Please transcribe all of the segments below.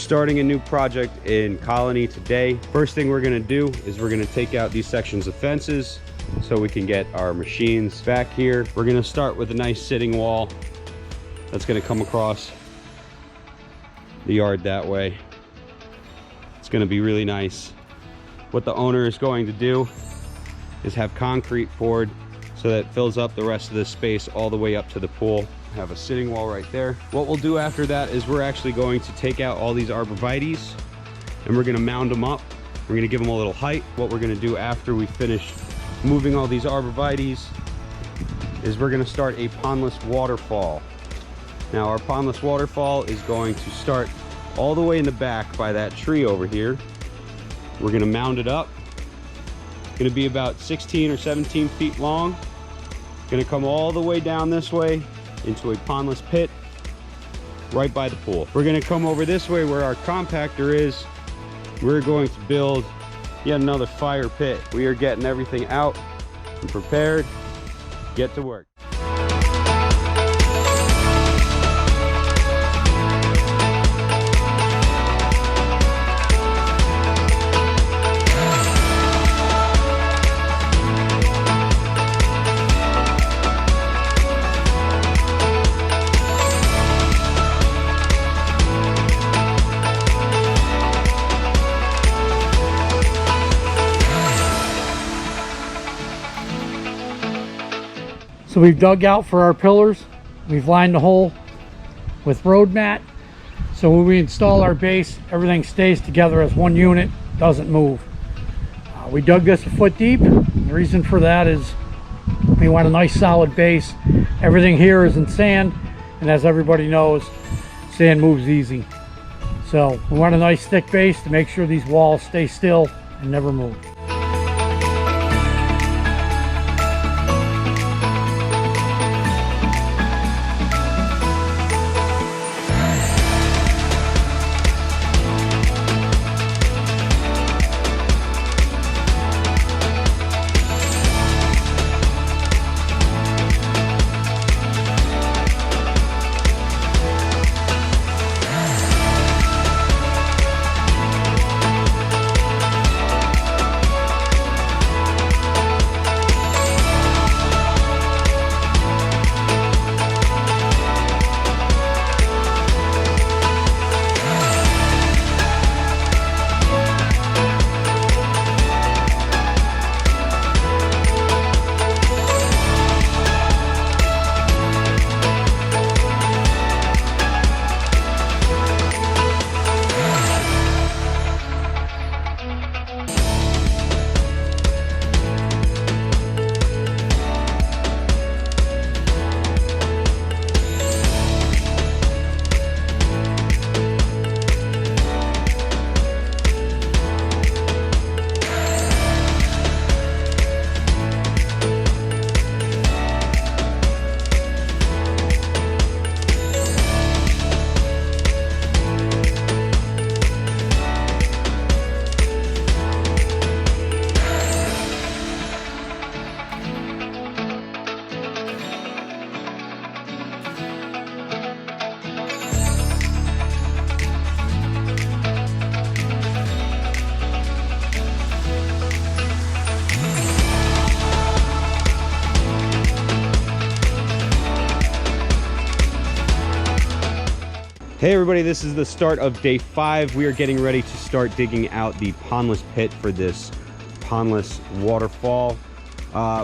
starting a new project in Colony today. First thing we're gonna do is we're gonna take out these sections of fences so we can get our machines back here. We're gonna start with a nice sitting wall that's gonna come across the yard that way. It's gonna be really nice. What the owner is going to do is have concrete poured so that it fills up the rest of this space all the way up to the pool. Have a sitting wall right there. What we'll do after that is we're actually going to take out all these arborvitaes and we're gonna mound them up. We're gonna give them a little height. What we're gonna do after we finish moving all these arborvitaes is we're gonna start a pondless waterfall. Now our pondless waterfall is going to start all the way in the back by that tree over here. We're gonna mound it up. It's gonna be about 16 or 17 feet long. Gonna come all the way down this way into a pondless pit right by the pool. We're gonna come over this way where our compactor is. We're going to build yet another fire pit. We are getting everything out and prepared. Get to work. So we've dug out for our pillars. We've lined the hole with road mat. So when we install our base, everything stays together as one unit, doesn't move. We dug this a foot deep. The reason for that is we want a nice solid base. Everything here is in sand, and as everybody knows, sand moves easy. So we want a nice thick base to make sure these walls stay still and never move. Hey everybody, this is the start of day 5. We are getting ready to start digging out the pondless pit for this pondless waterfall.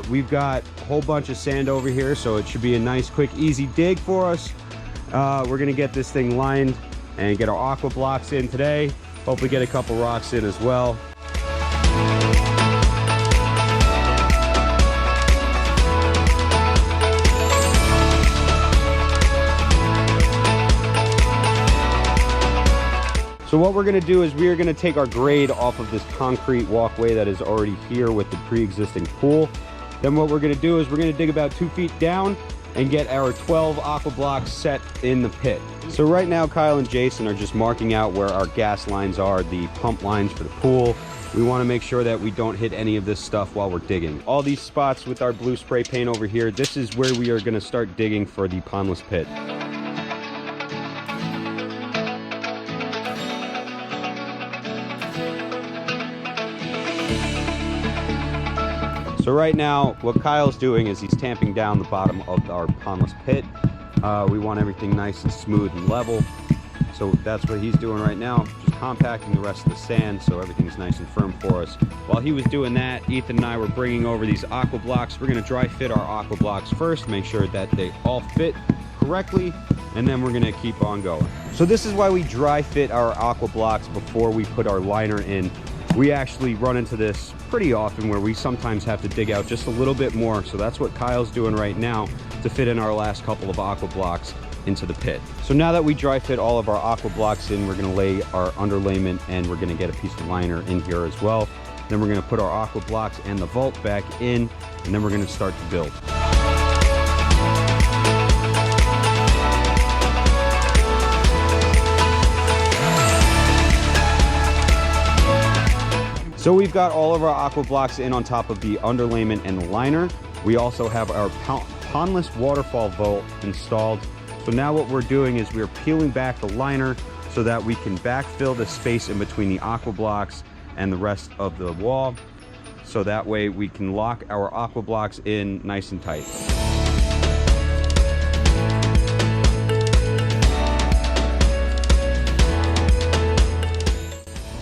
We've got a whole bunch of sand over here, so it should be a nice, quick, easy dig for us. We're gonna get this thing lined and get our aqua blocks in today. Hopefully get a couple rocks in as well. So what we're gonna do is we are gonna take our grade off of this concrete walkway that is already here with the pre-existing pool. Then what we're gonna do is we're gonna dig about 2 feet down and get our 12 aqua blocks set in the pit. So right now Kyle and Jason are just marking out where our gas lines are, the pump lines for the pool. We wanna make sure that we don't hit any of this stuff while we're digging. All these spots with our blue spray paint over here, this is where we are gonna start digging for the pondless pit. So right now, what Kyle's doing is he's tamping down the bottom of our pondless pit. We want everything nice and smooth and level. So that's what he's doing right now, just compacting the rest of the sand so everything's nice and firm for us. While he was doing that, Ethan and I were bringing over these aqua blocks. We're gonna dry fit our aqua blocks first, make sure that they all fit correctly, and then we're gonna keep on going. So this is why we dry fit our aqua blocks before we put our liner in. We actually run into this pretty often where we sometimes have to dig out just a little bit more. So that's what Kyle's doing right now to fit in our last couple of aqua blocks into the pit. So now that we dry fit all of our aqua blocks in, we're gonna lay our underlayment and we're gonna get a piece of liner in here as well. Then we're gonna put our aqua blocks and the vault back in, and then we're gonna start to build. So we've got all of our aqua blocks in on top of the underlayment and the liner. We also have our pondless waterfall vault installed. So now what we're doing is we're peeling back the liner so that we can backfill the space in between the aqua blocks and the rest of the wall. So that way we can lock our aqua blocks in nice and tight.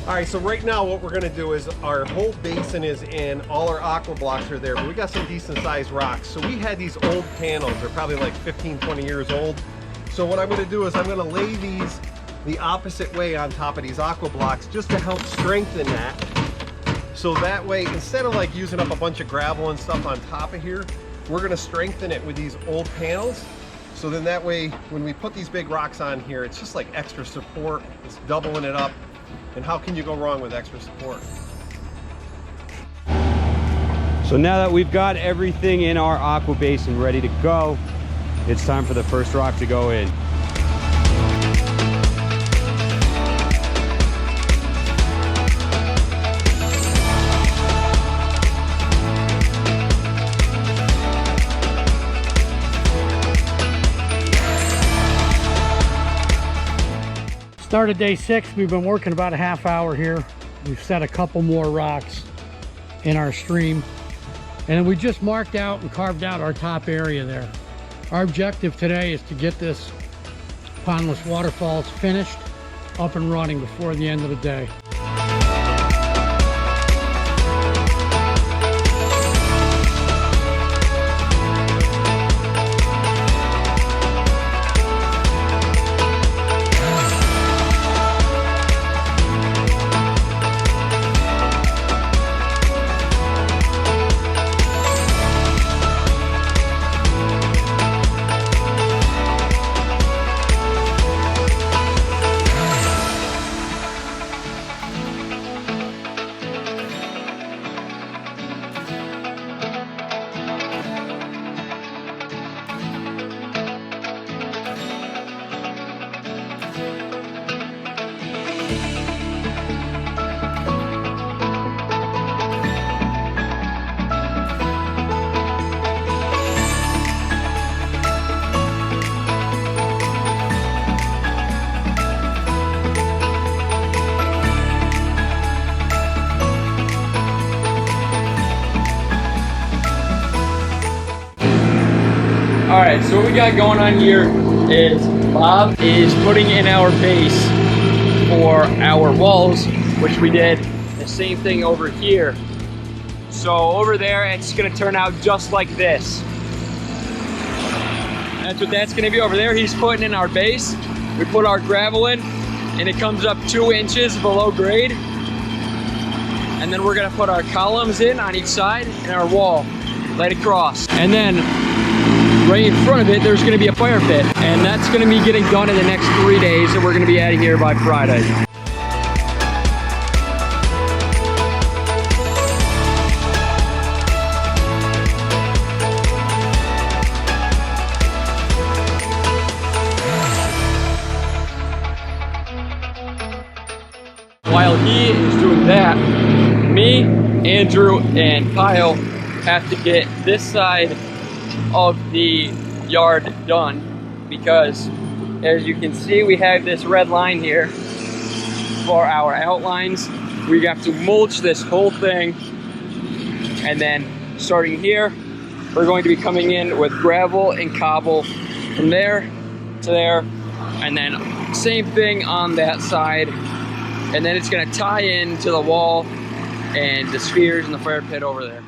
All right, so right now what we're gonna do is our whole basin is in, all our aqua blocks are there, but we got some decent sized rocks. So we had these old panels, they're probably like 15, 20 years old. So what I'm gonna do is I'm gonna lay these the opposite way on top of these aqua blocks just to help strengthen that. So that way, instead of like using up a bunch of gravel and stuff on top of here, we're gonna strengthen it with these old panels. So then that way, when we put these big rocks on here, it's just like extra support, it's doubling it up. And how can you go wrong with extra support? So now that we've got everything in our aqua basin ready to go, it's time for the first rock to go in. Started day 6. We've been working about a half hour here. We've set a couple more rocks in our stream, and we just marked out and carved out our top area there. Our objective today is to get this pondless waterfalls finished, up and running before the end of the day. All right, so what we got going on here is Bob is putting in our base for our walls, which we did the same thing over here. So over there, it's gonna turn out just like this. That's what that's gonna be over there. He's putting in our base. We put our gravel in, and it comes up 2 inches below grade. And then we're gonna put our columns in on each side and our wall laid across. And then right in front of it, there's gonna be a fire pit. And that's gonna be getting done in the next 3 days, and we're gonna be out of here by Friday. While he is doing that, me, Andrew, and Kyle have to get this side of the yard done, because as you can see, we have this red line here for our outlines. We have to mulch this whole thing and then starting here, we're going to be coming in with gravel and cobble from there to there, and then same thing on that side, and then it's going to tie in to the wall and the spheres and the fire pit over there.